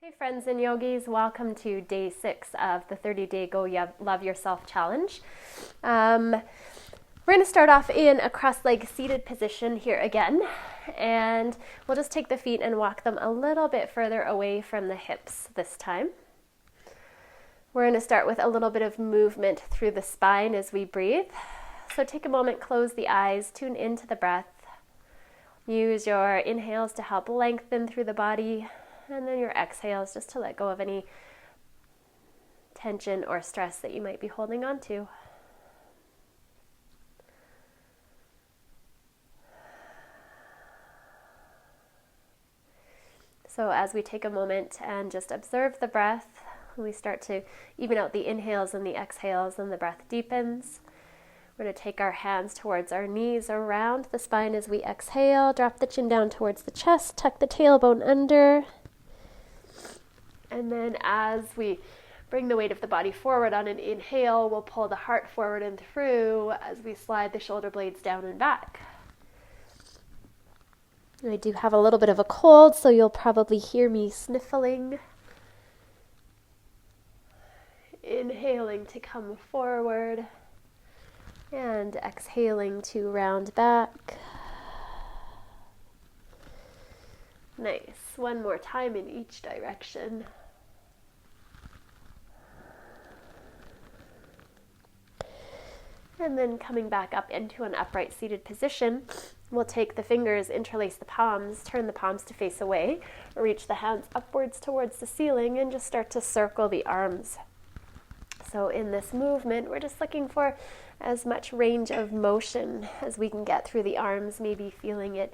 Hey friends and yogis, welcome to day 6 of the 30-day Go Love Yourself challenge. We're going to start off in a cross-legged seated position here again, and we'll just take the feet and walk them a little bit further away from the hips this time. We're going to start with a little bit of movement through the spine as we breathe. So take a moment, close the eyes, tune into the breath. Use your inhales to help lengthen through the body, and then your exhales just to let go of any tension or stress that you might be holding on to. So as we take a moment and just observe the breath, we start to even out the inhales and the exhales, and the breath deepens. We're going to take our hands towards our knees, around the spine as we exhale. Drop the chin down towards the chest, tuck the tailbone under. And then as we bring the weight of the body forward on an inhale, we'll pull the heart forward and through as we slide the shoulder blades down and back. I do have a little bit of a cold, so you'll probably hear me sniffling. Inhaling to come forward and exhaling to round back. Nice. One more time in each direction. And then coming back up into an upright seated position, we'll take the fingers, interlace the palms, turn the palms to face away, reach the hands upwards towards the ceiling, and just start to circle the arms. So in this movement, we're just looking for as much range of motion as we can get through the arms, maybe feeling it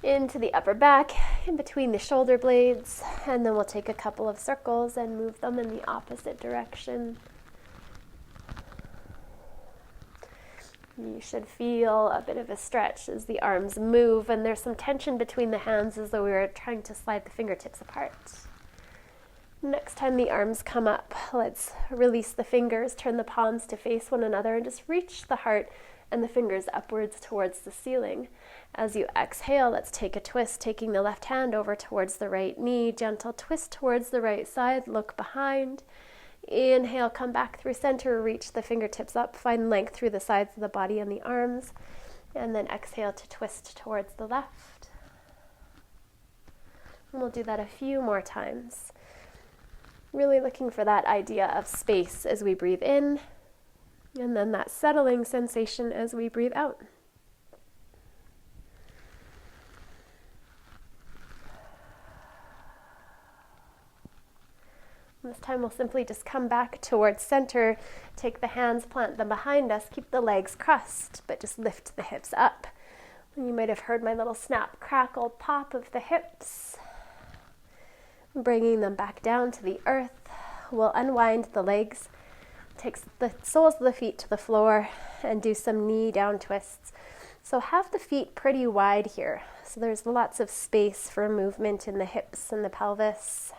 into the upper back, in between the shoulder blades, and then we'll take a couple of circles and move them in the opposite direction. You should feel a bit of a stretch as the arms move, and there's some tension between the hands as though we were trying to slide the fingertips apart. Next time the arms come up, let's release the fingers, turn the palms to face one another, and just reach the heart and the fingers upwards towards the ceiling. As you exhale, let's take a twist, taking the left hand over towards the right knee, gentle twist towards the right side, look behind. Inhale, come back through center, reach the fingertips up, find length through the sides of the body and the arms, and then exhale to twist towards the left. And we'll do that a few more times. Really looking for that idea of space as we breathe in, and then that settling sensation as we breathe out. This time we'll simply just come back towards center, take the hands, plant them behind us, keep the legs crossed, but just lift the hips up. And you might have heard my little snap, crackle, pop of the hips. Bringing them back down to the earth. We'll unwind the legs, take the soles of the feet to the floor, and do some knee down twists. So have the feet pretty wide here, so there's lots of space for movement in the hips and the pelvis.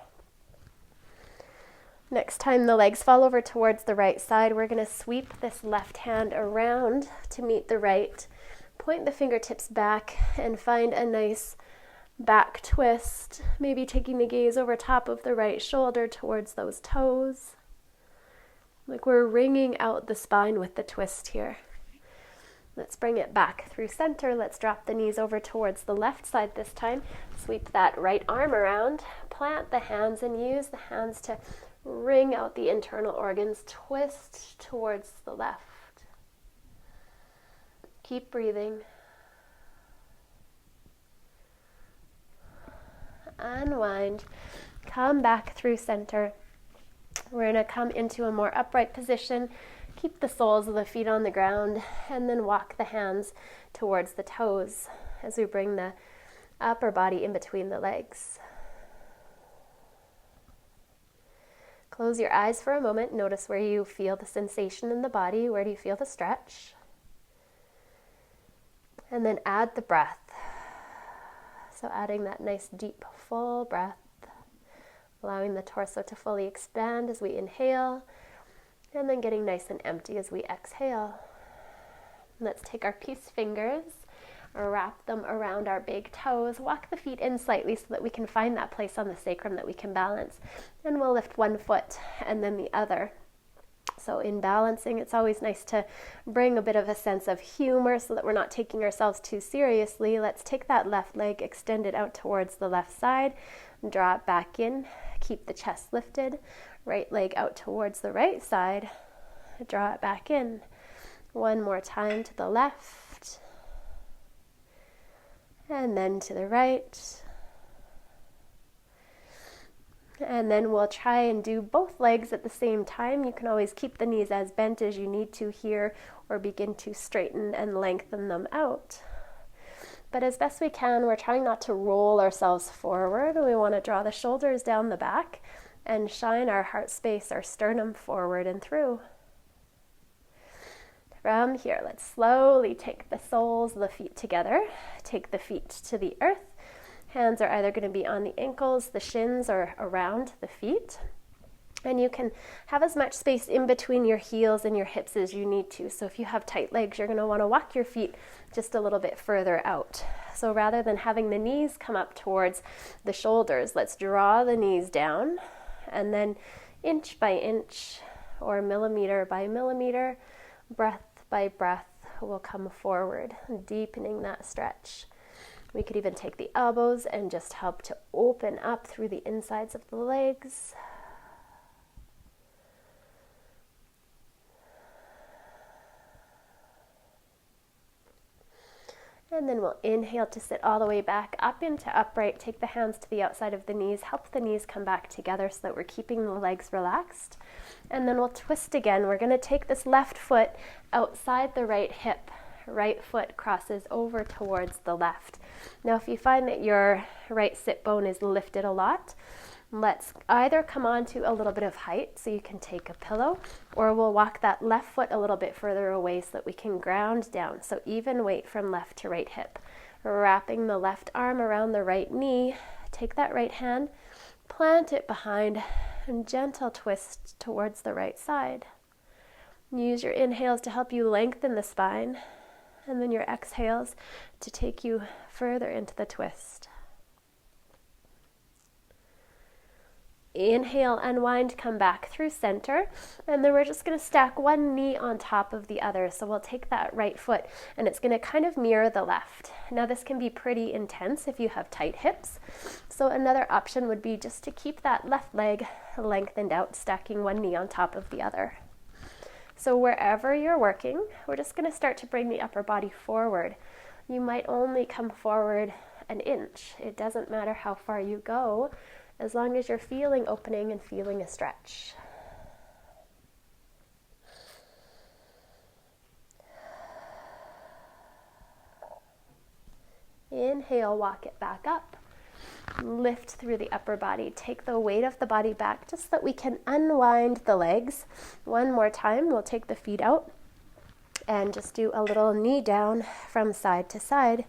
Next time the legs fall over towards the right side, we're going to sweep this left hand around to meet the right. Point the fingertips back and find a nice back twist, maybe taking the gaze over top of the right shoulder towards those toes. Like we're wringing out the spine with the twist here. Let's bring it back through center. Let's drop the knees over towards the left side this time. Sweep that right arm around, plant the hands, and use the hands to wring out the internal organs, twist towards the left. Keep breathing. Unwind. Come back through center. We're going to come into a more upright position. Keep the soles of the feet on the ground, and then walk the hands towards the toes as we bring the upper body in between the legs. Close your eyes for a moment. Notice where you feel the sensation in the body. Where do you feel the stretch? And then add the breath. So adding that nice deep full breath, allowing the torso to fully expand as we inhale, and then getting nice and empty as we exhale. Let's take our peace fingers, Wrap them around our big toes. Walk the feet in slightly so that we can find that place on the sacrum that we can balance. And we'll lift one foot and then the other. So in balancing, it's always nice to bring a bit of a sense of humor so that we're not taking ourselves too seriously. Let's take that left leg, extend it out towards the left side, draw it back in, keep the chest lifted. Right leg out towards the right side, draw it back in. One more time to the left, and then to the right. And then we'll try and do both legs at the same time. You can always keep the knees as bent as you need to here, or begin to straighten and lengthen them out. But as best we can, we're trying not to roll ourselves forward. We want to draw the shoulders down the back and shine our heart space, our sternum forward and through. From here, let's slowly take the soles of the feet together. Take the feet to the earth. Hands are either going to be on the ankles, the shins, or around the feet. And you can have as much space in between your heels and your hips as you need to. So if you have tight legs, you're going to want to walk your feet just a little bit further out. So rather than having the knees come up towards the shoulders, let's draw the knees down, and then inch by inch or millimeter by millimeter, breath by breath, we'll come forward, deepening that stretch. We could even take the elbows and just help to open up through the insides of the legs. And then we'll inhale to sit all the way back up into upright. Take the hands to the outside of the knees. Help the knees come back together so that we're keeping the legs relaxed. And then we'll twist again. We're going to take this left foot outside the right hip. Right foot crosses over towards the left. Now, if you find that your right sit bone is lifted a lot, let's either come onto a little bit of height so you can take a pillow, or we'll walk that left foot a little bit further away so that we can ground down. So even weight from left to right hip. Wrapping the left arm around the right knee. Take that right hand, plant it behind, and gentle twist towards the right side. Use your inhales to help you lengthen the spine, and then your exhales to take you further into the twist. Inhale, unwind, come back through center, and then we're just going to stack one knee on top of the other. So we'll take that right foot, and it's going to kind of mirror the left. Now this can be pretty intense if you have tight hips. So another option would be just to keep that left leg lengthened out, stacking one knee on top of the other. So wherever you're working, we're just going to start to bring the upper body forward. You might only come forward an inch. It doesn't matter how far you go, as long as you're feeling opening and feeling a stretch. Inhale, walk it back up. Lift through the upper body. Take the weight of the body back just so that we can unwind the legs. One more time, we'll take the feet out and just do a little knee down from side to side.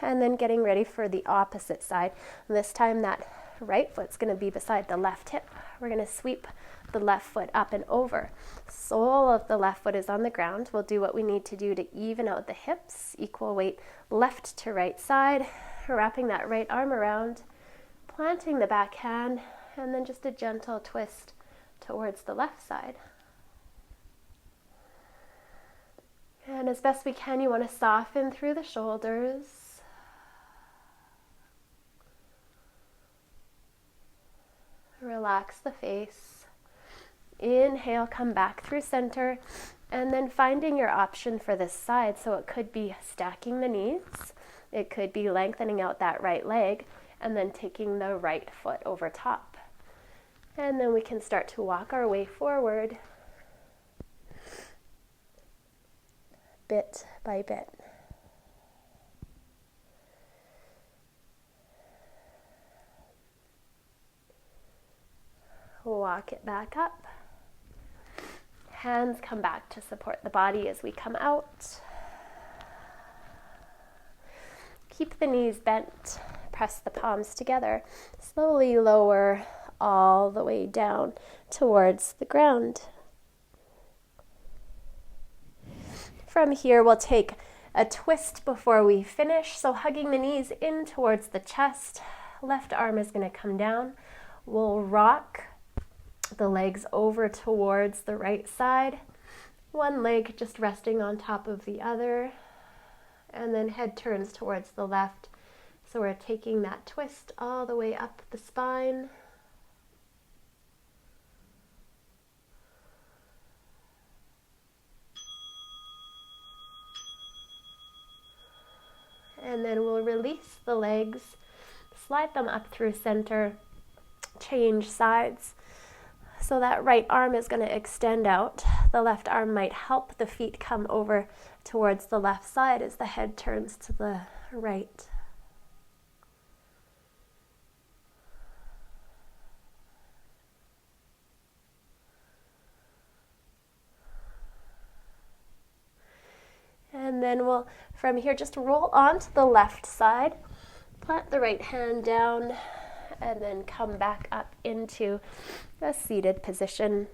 And then getting ready for the opposite side. This time that right foot's going to be beside the left hip. We're going to sweep the left foot up and over. Sole of the left foot is on the ground. We'll do what we need to do to even out the hips. Equal weight left to right side. Wrapping that right arm around. Planting the back hand. And then just a gentle twist towards the left side. And as best we can, you want to soften through the shoulders. Relax the face. Inhale, come back through center, and then finding your option for this side. So it could be stacking the knees, it could be lengthening out that right leg, and then taking the right foot over top. And then we can start to walk our way forward, bit by bit. Walk it back up. Hands come back to support the body as we come out. Keep the knees bent. Press the palms together. Slowly lower all the way down towards the ground. From here, we'll take a twist before we finish. So hugging the knees in towards the chest. Left arm is going to come down. We'll rock the legs over towards the right side. One leg just resting on top of the other. And then head turns towards the left. So we're taking that twist all the way up the spine. And then we'll release the legs, slide them up through center, change sides. So that right arm is going to extend out. The left arm might help the feet come over towards the left side as the head turns to the right. And then we'll, from here, just roll onto the left side, plant the right hand down, and then come back up into a seated position,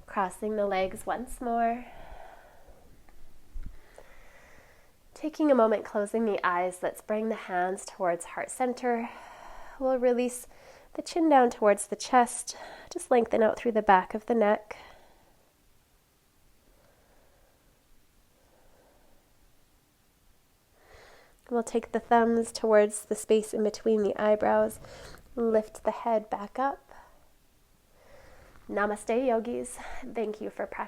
crossing the legs once more. Taking a moment, closing the eyes, let's bring the hands towards heart center. We'll release the chin down towards the chest, just lengthen out through the back of the neck. We'll take the thumbs towards the space in between the eyebrows, lift the head back up. Namaste, yogis. Thank you for practicing.